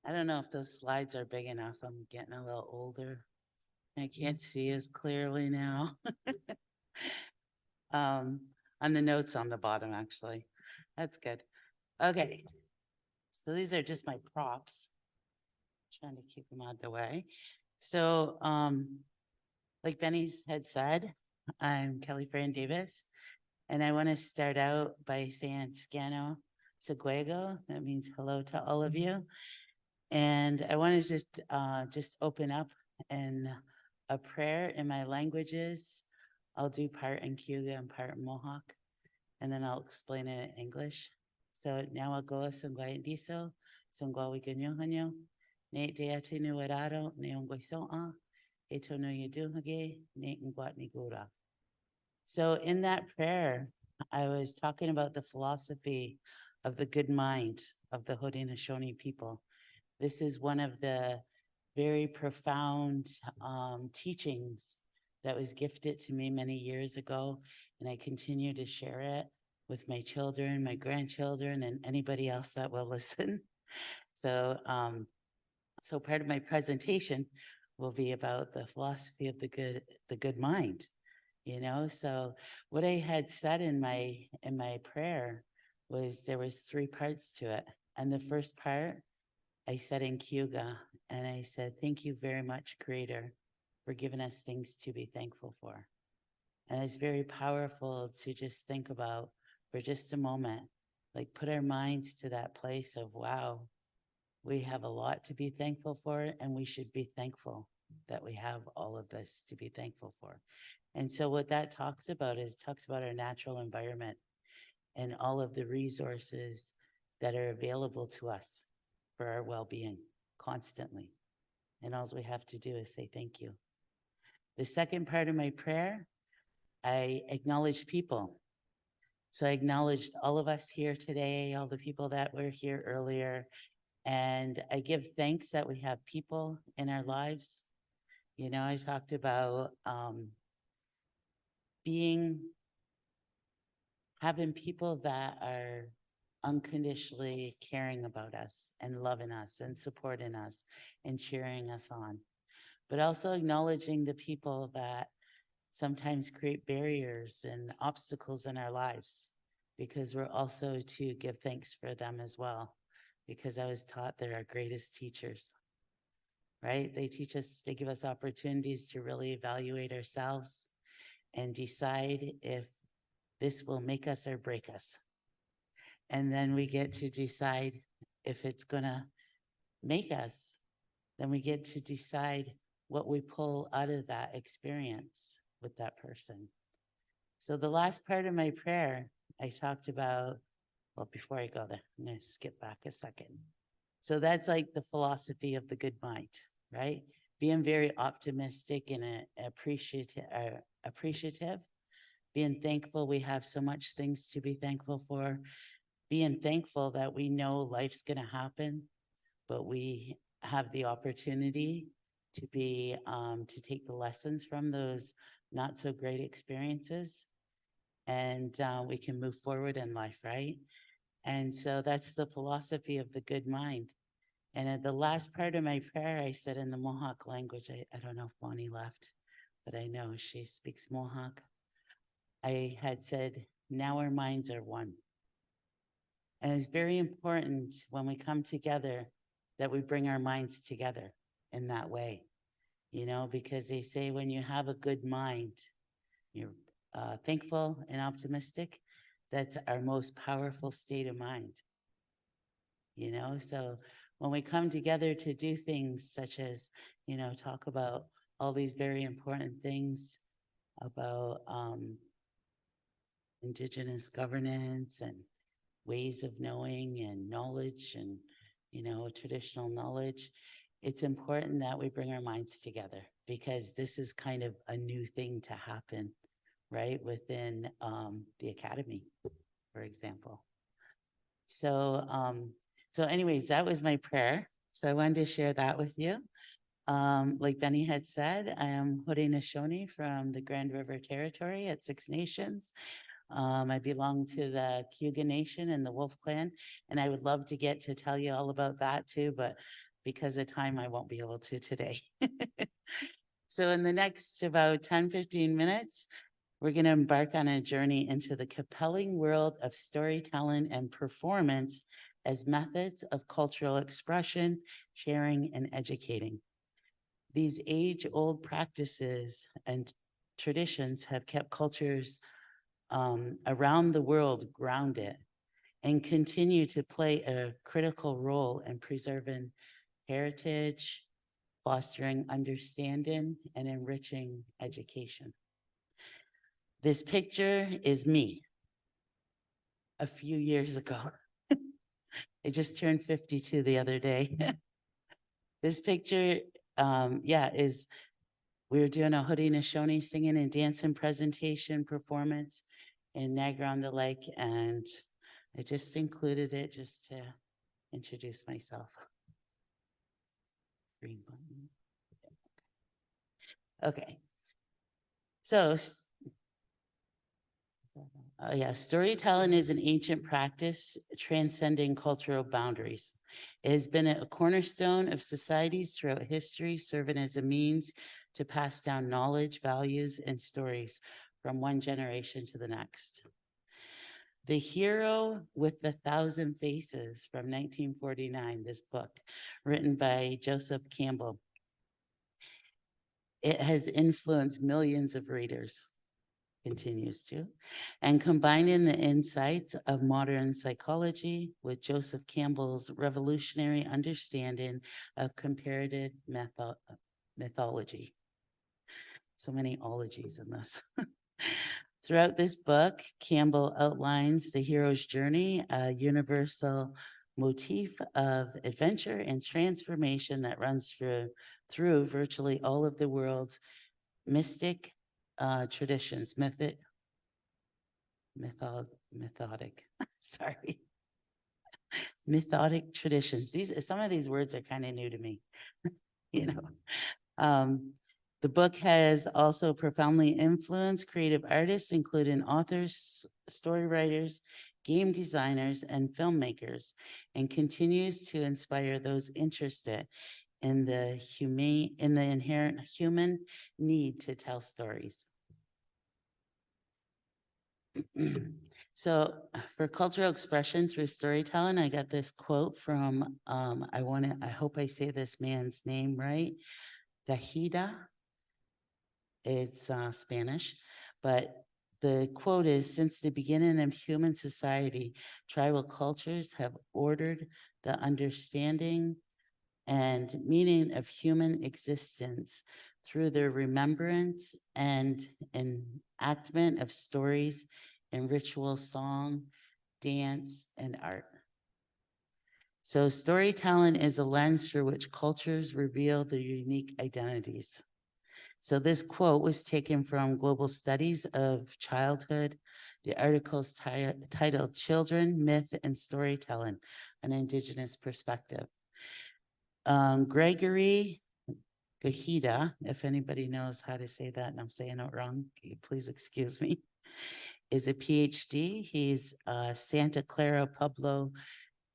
I don't know if those slides are big enough. I'm getting a little older. I can't see as clearly now. On the notes on the bottom, actually. That's good. Okay. So these are just my props. Trying to keep them out of the way. So, like Benny's had said, I'm Kelly Fran Davis, and I want to start out by saying Scano Seguego. That means hello to all of you. And I want to just open up in a prayer in my languages. I'll do part in Cayuga and part in Mohawk, and then I'll explain it in English. So now I'll go sangwa indiso, sangwa wiganyo hanyo, ne te atu nu wararo, ne ongwe soa, eto no yuduhage, ne ngwat ni gura. So in that prayer, I was talking about the philosophy of the good mind of the Haudenosaunee people. This is one of the very profound teachings that was gifted to me many years ago, and I continue to share it with my children, my grandchildren, and anybody else that will listen. So, so part of my presentation will be about the philosophy of the good mind. You know, so what I had said in my prayer was there was 3 parts to it, and the first part I said in Cayuga, and I said, thank you very much, Creator, for giving us things to be thankful for. And it's very powerful to just think about for just a moment, like put our minds to that place of, wow, we have a lot to be thankful for, and we should be thankful that we have all of this to be thankful for. And so what that talks about our natural environment and all of the resources that are available to us for our well-being constantly. And all we have to do is say thank you. The second part of my prayer, I acknowledge people. So I acknowledged all of us here today, all the people that were here earlier, and I give thanks that we have people in our lives. You know, I talked about having people that are unconditionally caring about us and loving us and supporting us and cheering us on, but also acknowledging the people that sometimes create barriers and obstacles in our lives, because we're also to give thanks for them as well, because I was taught they're our greatest teachers, right? They teach us, they give us opportunities to really evaluate ourselves and decide if this will make us or break us. And then we get to decide if it's gonna make us, then we get to decide what we pull out of that experience with that person. So the last part of my prayer, I talked about, well, before I go there, I'm gonna skip back a second. So that's like the philosophy of the good mind, right? Being very optimistic and appreciative, being thankful we have so much things to be thankful for, being thankful that we know life's gonna happen, but we have the opportunity to be, to take the lessons from those not so great experiences, and we can move forward in life, right? And so that's the philosophy of the good mind. And at the last part of my prayer, I said in the Mohawk language, I don't know if Bonnie left, but I know she speaks Mohawk. I had said, now our minds are one. And it's very important when we come together that we bring our minds together in that way, you know, because they say when you have a good mind, you're thankful and optimistic, that's our most powerful state of mind, you know? So when we come together to do things such as, you know, talk about all these very important things about Indigenous governance and ways of knowing and knowledge and, you know, traditional knowledge, it's important that we bring our minds together, because this is kind of a new thing to happen, right, within the academy, for example. So, so anyways, that was my prayer. So I wanted to share that with you. Like Benny had said, I am Haudenosaunee from the Grand River Territory at Six Nations. I belong to the Cayuga Nation and the Wolf Clan, and I would love to get to tell you all about that too, but because of time, I won't be able to today. So in the next about 10-15 minutes, we're going to embark on a journey into the compelling world of storytelling and performance as methods of cultural expression, sharing, and educating. These age-old practices and traditions have kept cultures around the world grounded and continue to play a critical role in preserving heritage, fostering understanding, and enriching education. This picture is me a few years ago. I just turned 52 the other day. This picture, is we were doing a Haudenosaunee singing and dancing presentation performance in Niagara-on-the-Lake, and I just included it just to introduce myself. Green button. Okay. So, storytelling is an ancient practice transcending cultural boundaries. It has been a cornerstone of societies throughout history, serving as a means to pass down knowledge, values, and stories from one generation to the next. The Hero with the Thousand Faces from 1949, this book, written by Joseph Campbell. It has influenced millions of readers, continues to, and combining the insights of modern psychology with Joseph Campbell's revolutionary understanding of comparative mythology. So many ologies in this. Throughout this book, Campbell outlines the hero's journey, a universal motif of adventure and transformation that runs through virtually all of the world's mystic traditions, sorry, mythic traditions. Some of these words are kind of new to me, you know. The book has also profoundly influenced creative artists, including authors, story writers, game designers, and filmmakers, and continues to inspire those interested in the inherent human need to tell stories. So for cultural expression through storytelling, I got this quote from, I hope I say this man's name right, Gahida. It's Spanish, but the quote is, since the beginning of human society, tribal cultures have ordered the understanding and meaning of human existence through their remembrance and enactment of stories and ritual, song, dance, and art. So storytelling is a lens through which cultures reveal their unique identities. So this quote was taken from Global Studies of Childhood. The article is titled Children, Myth, and Storytelling, an Indigenous Perspective. Gregory Gahida, if anybody knows how to say that and I'm saying it wrong, please excuse me, is a PhD. He's Santa Clara Pueblo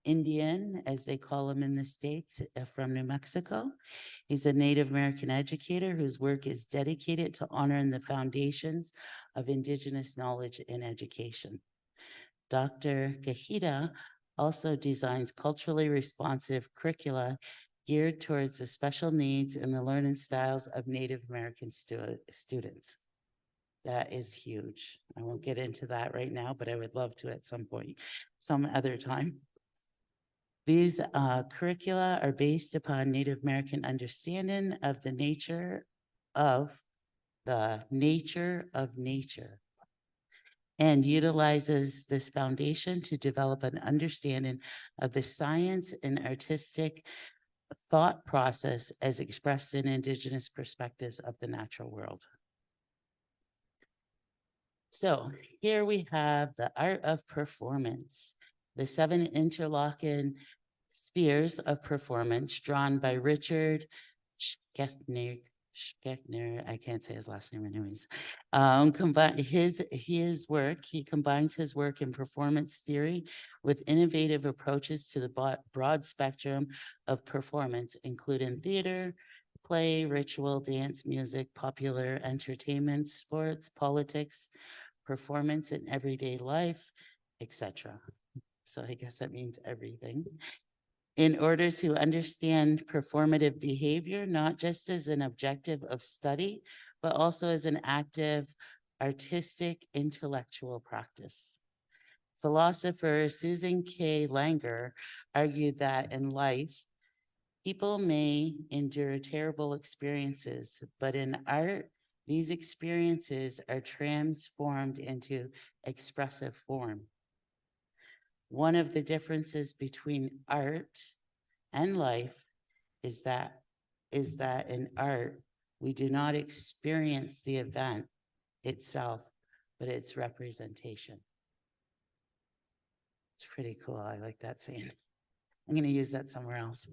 Indian, as they call him in the States, from New Mexico. He's a Native American educator whose work is dedicated to honoring the foundations of Indigenous knowledge and education. Dr. Gahida also designs culturally responsive curricula geared towards the special needs and the learning styles of Native American students. That is huge. I won't get into that right now, but I would love to at some point, some other time. These curricula are based upon Native American understanding of the nature of nature and utilizes this foundation to develop an understanding of the science and artistic thought process as expressed in Indigenous perspectives of the natural world. So here we have the art of performance, the 7 interlocking spheres of performance drawn by Richard Ska'nikòn, I can't say his last name anyways. He combines his work in performance theory with innovative approaches to the broad spectrum of performance, including theater, play, ritual, dance, music, popular entertainment, sports, politics, performance in everyday life, etc. So I guess that means everything. In order to understand performative behavior, not just as an objective of study, but also as an active, artistic, intellectual practice. Philosopher Susan K. Langer argued that in life, people may endure terrible experiences, but in art, these experiences are transformed into expressive form. One of the differences between art and life is that in art, we do not experience the event itself, but its representation. It's pretty cool. I like that saying. I'm going to use that somewhere else.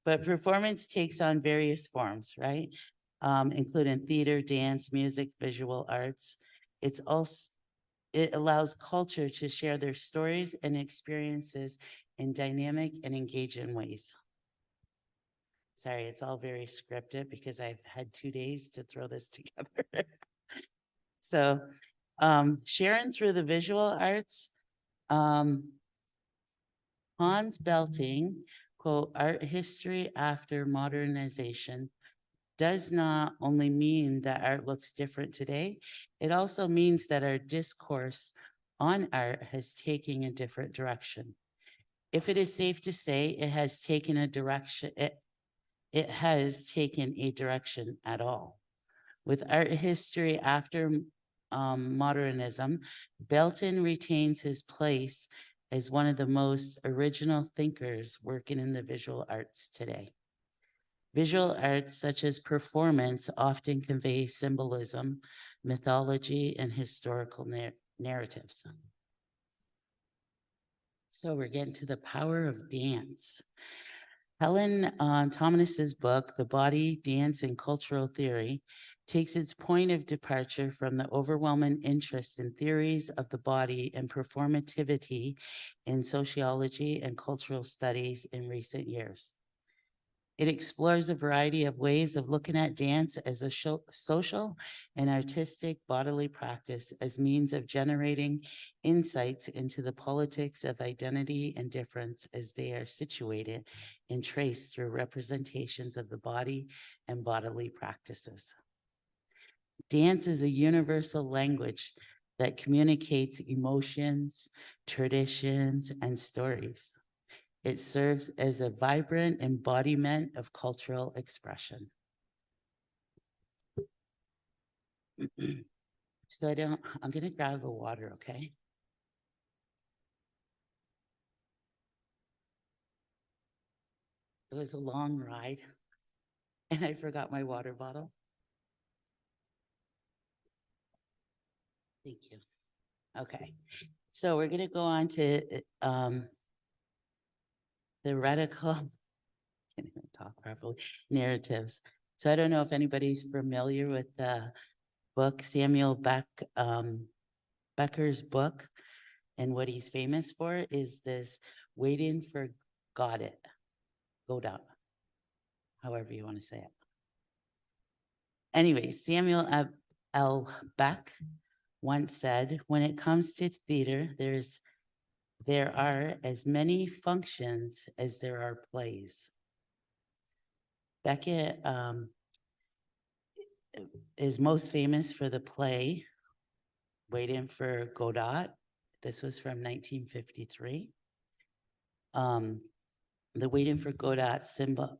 But performance takes on various forms, right? Including theater, dance, music, visual arts. It allows culture to share their stories and experiences in dynamic and engaging ways. Sorry, it's all very scripted because I've had 2 days to throw this together. So, sharing through the visual arts, Hans Belting, quote, art history after modernization does not only mean that art looks different today, it also means that our discourse on art has taken a different direction. If it is safe to say it has taken a direction, it has taken a direction at all. With art history after modernism, Belton retains his place as one of the most original thinkers working in the visual arts today. Visual arts such as performance often convey symbolism, mythology, and historical narratives. So we're getting to the power of dance. Helen Thomas's book, The Body, Dance, and Cultural Theory, takes its point of departure from the overwhelming interest in theories of the body and performativity in sociology and cultural studies in recent years. It explores a variety of ways of looking at dance as a social and artistic bodily practice as means of generating insights into the politics of identity and difference as they are situated and traced through representations of the body and bodily practices. Dance is a universal language that communicates emotions, traditions, and stories. It serves as a vibrant embodiment of cultural expression. So I'm gonna grab a water, okay? It was a long ride and I forgot my water bottle. Thank you. Okay, so we're gonna go on to the radical, can't even talk properly, narratives. So I don't know if anybody's familiar with the book, Samuel Becker's book, and what he's famous for is this waiting for Godot, however you want to say it. Anyway, Samuel L. Beck once said, when it comes to theater, there are as many functions as there are plays. Beckett is most famous for the play Waiting for Godot. This was from 1953. The Waiting for Godot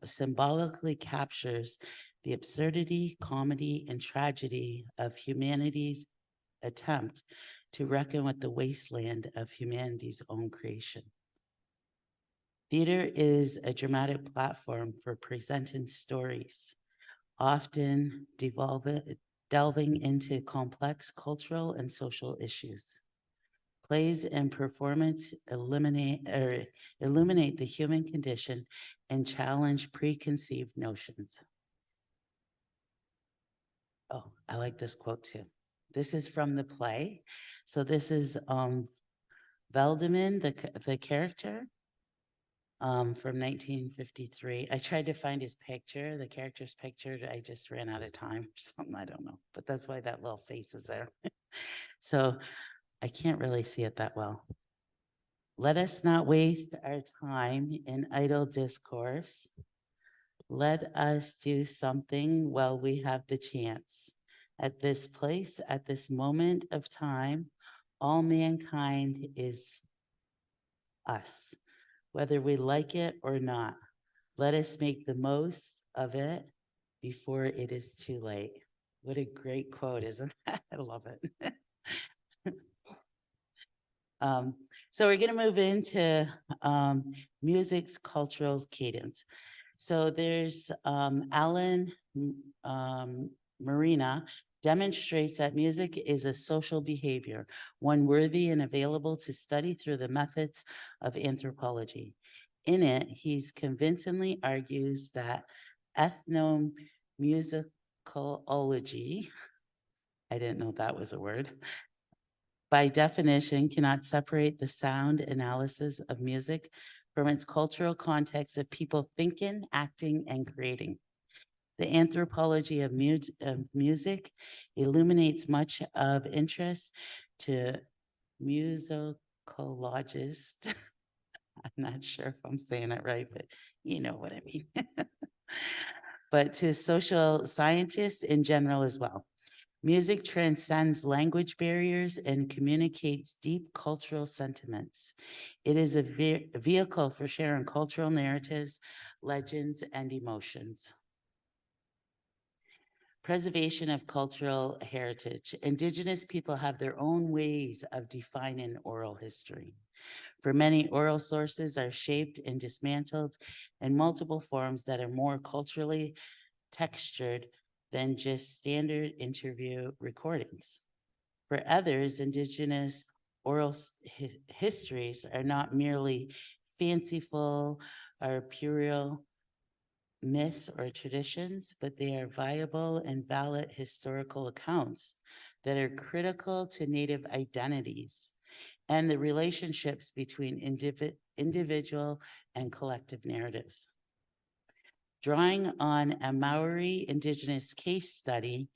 symbolically captures the absurdity, comedy, and tragedy of humanity's attempt to reckon with the wasteland of humanity's own creation. Theater is a dramatic platform for presenting stories, often delving into complex cultural and social issues. Plays and performance illuminate the human condition and challenge preconceived notions. Oh, I like this quote too. This is from the play. So this is Haldimand, the character, from 1953. I tried to find his picture, the character's picture. I just ran out of time or something. I don't know. But that's why that little face is there. So I can't really see it that well. Let us not waste our time in idle discourse. Let us do something while we have the chance. At this place, at this moment of time, all mankind is us, whether we like it or not. Let us make the most of it before it is too late. What a great quote, isn't that? I love it. So we're going to move into music's cultural cadence. So there's Alan Marina demonstrates that music is a social behavior, one worthy and available to study through the methods of anthropology. In it, he's convincingly argues that ethnomusicology, I didn't know that was a word, by definition cannot separate the sound analysis of music from its cultural context of people thinking, acting, and creating. The anthropology of music illuminates much of interest to musicologists. I'm not sure if I'm saying it right, but you know what I mean. But to social scientists in general as well. Music transcends language barriers and communicates deep cultural sentiments. It is a vehicle for sharing cultural narratives, legends, and emotions. Preservation of cultural heritage. Indigenous people have their own ways of defining oral history. For many, oral sources are shaped and dismantled in multiple forms that are more culturally textured than just standard interview recordings. For others, Indigenous oral histories are not merely fanciful or puerile myths or traditions, but they are viable and valid historical accounts that are critical to Native identities and the relationships between individual and collective narratives. Drawing on a Maori Indigenous case study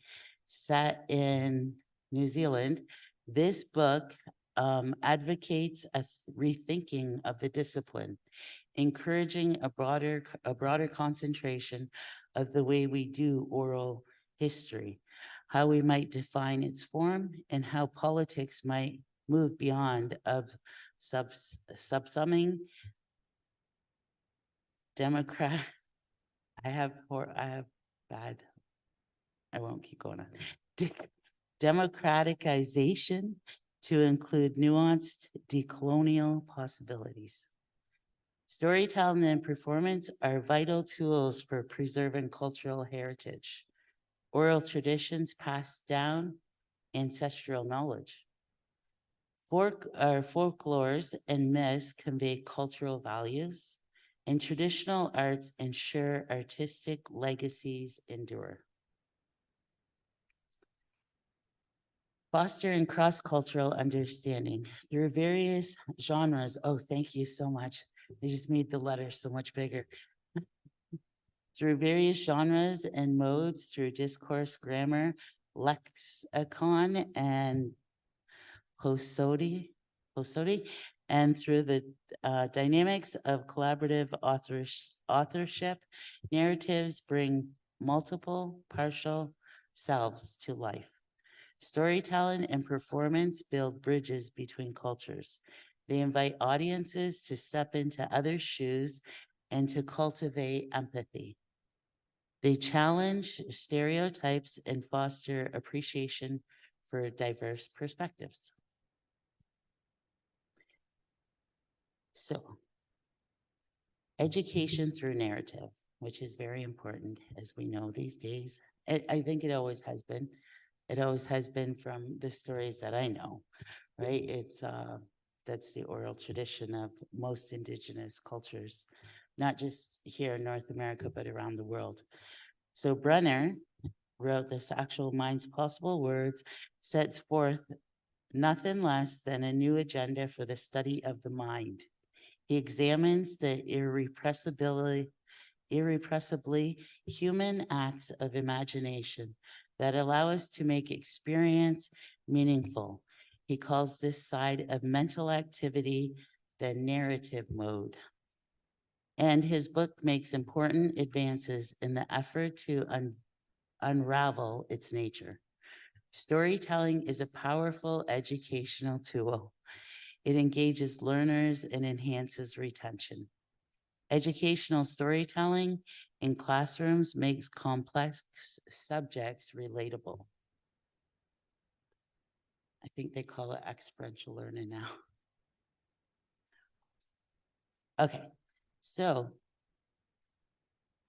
set in New Zealand, this book advocates a rethinking of the discipline, encouraging a broader concentration of the way we do oral history, how we might define its form, and how politics might move beyond of subsuming Democrat. I have bad. I won't keep going on. Democraticization to include nuanced decolonial possibilities. Storytelling and performance are vital tools for preserving cultural heritage, oral traditions passed down, ancestral knowledge. Folklores and myths convey cultural values, and traditional arts ensure artistic legacies endure. Fostering cross-cultural understanding through various genres. Oh, thank you so much. They just made the letters so much bigger. Through various genres and modes, through discourse, grammar, lexicon, and prosody, and through the dynamics of collaborative authorship, narratives bring multiple partial selves to life. Storytelling and performance build bridges between cultures. They invite audiences to step into others' shoes and to cultivate empathy. They challenge stereotypes and foster appreciation for diverse perspectives. So, education through narrative, which is very important, as we know these days. I think it always has been. It always has been from the stories that I know, right? It's that's the oral tradition of most Indigenous cultures, not just here in North America, but around the world. So Brenner wrote this actual Minds Possible Words, sets forth nothing less than a new agenda for the study of the mind. He examines the irrepressibly human acts of imagination that allow us to make experience meaningful. He calls this side of mental activity the narrative mode. And his book makes important advances in the effort to unravel its nature. Storytelling is a powerful educational tool. It engages learners and enhances retention. Educational storytelling in classrooms makes complex subjects relatable. I think they call it experiential learning now. Okay, so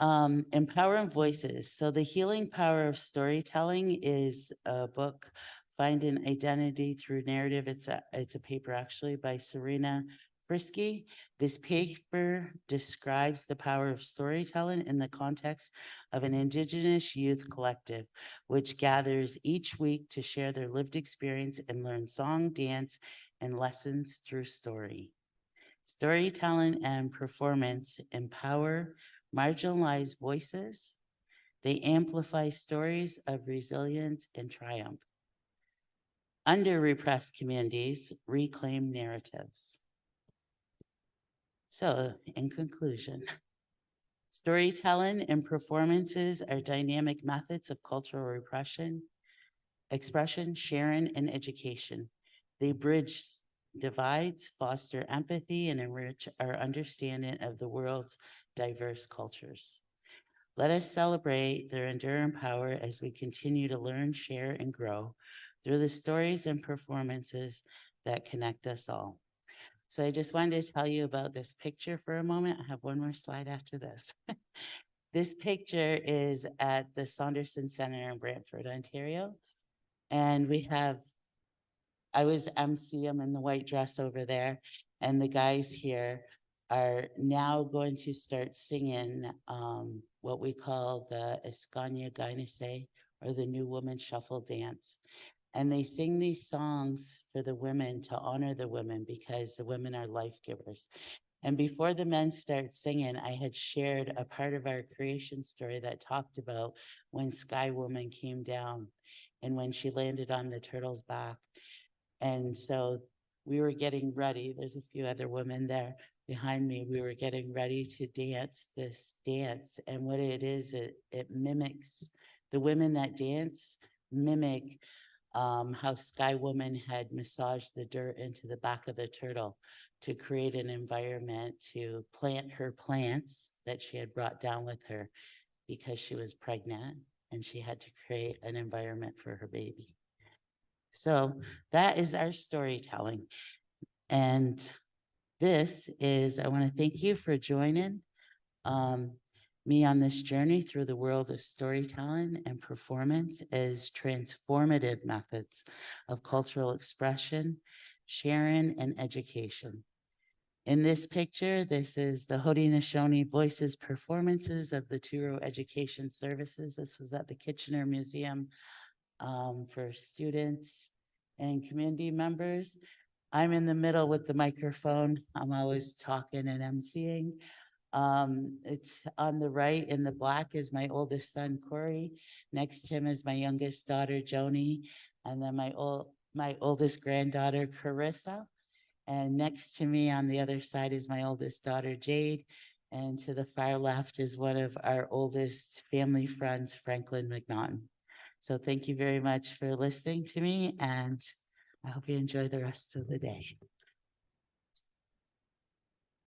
Empowering Voices. So The Healing Power of Storytelling is a book, Find an Identity Through Narrative. It's a paper actually by Serena Frisky. This paper describes the power of storytelling in the context of an Indigenous youth collective, which gathers each week to share their lived experience and learn song, dance, and lessons through story. Storytelling and performance empower marginalized voices. They amplify stories of resilience and triumph. Under-repressed communities reclaim narratives. So, in conclusion, storytelling and performances are dynamic methods of cultural repression, expression, sharing, and education. They bridge divides, foster empathy, and enrich our understanding of the world's diverse cultures. Let us celebrate their enduring power as we continue to learn, share, and grow through the stories and performances that connect us all. So I just wanted to tell you about this picture for a moment. I have one more slide after this. This picture is at the Saunderson Center in Brantford, Ontario. And I was MC, I'm in the white dress over there, and the guys here are now going to start singing what we call the Ska'nikòn, or the New Woman Shuffle Dance. And they sing these songs for the women to honor the women because the women are life givers. And before the men start singing, I had shared a part of our creation story that talked about when Sky Woman came down and when she landed on the turtle's back. And so we were getting ready. There's a few other women there behind me. We were getting ready to dance this dance. And what it is, it mimics, the women that dance mimic how Sky Woman had massaged the dirt into the back of the turtle to create an environment to plant her plants that she had brought down with her because she was pregnant and she had to create an environment for her baby. So that is our storytelling. And I want to thank you for joining me on this journey through the world of storytelling and performance as transformative methods of cultural expression, sharing, and education. In this picture, this is the Haudenosaunee Voices performances of the Turo Education Services. This was at the Kitchener Museum for students and community members. I'm in the middle with the microphone. I'm always talking and emceeing. It's on the right in the black is my oldest son, Corey. Next to him is my youngest daughter, Joni. And then my oldest granddaughter, Carissa. And next to me on the other side is my oldest daughter, Jade. And to the far left is one of our oldest family friends, Franklin McNaughton. So thank you very much for listening to me, and I hope you enjoy the rest of the day.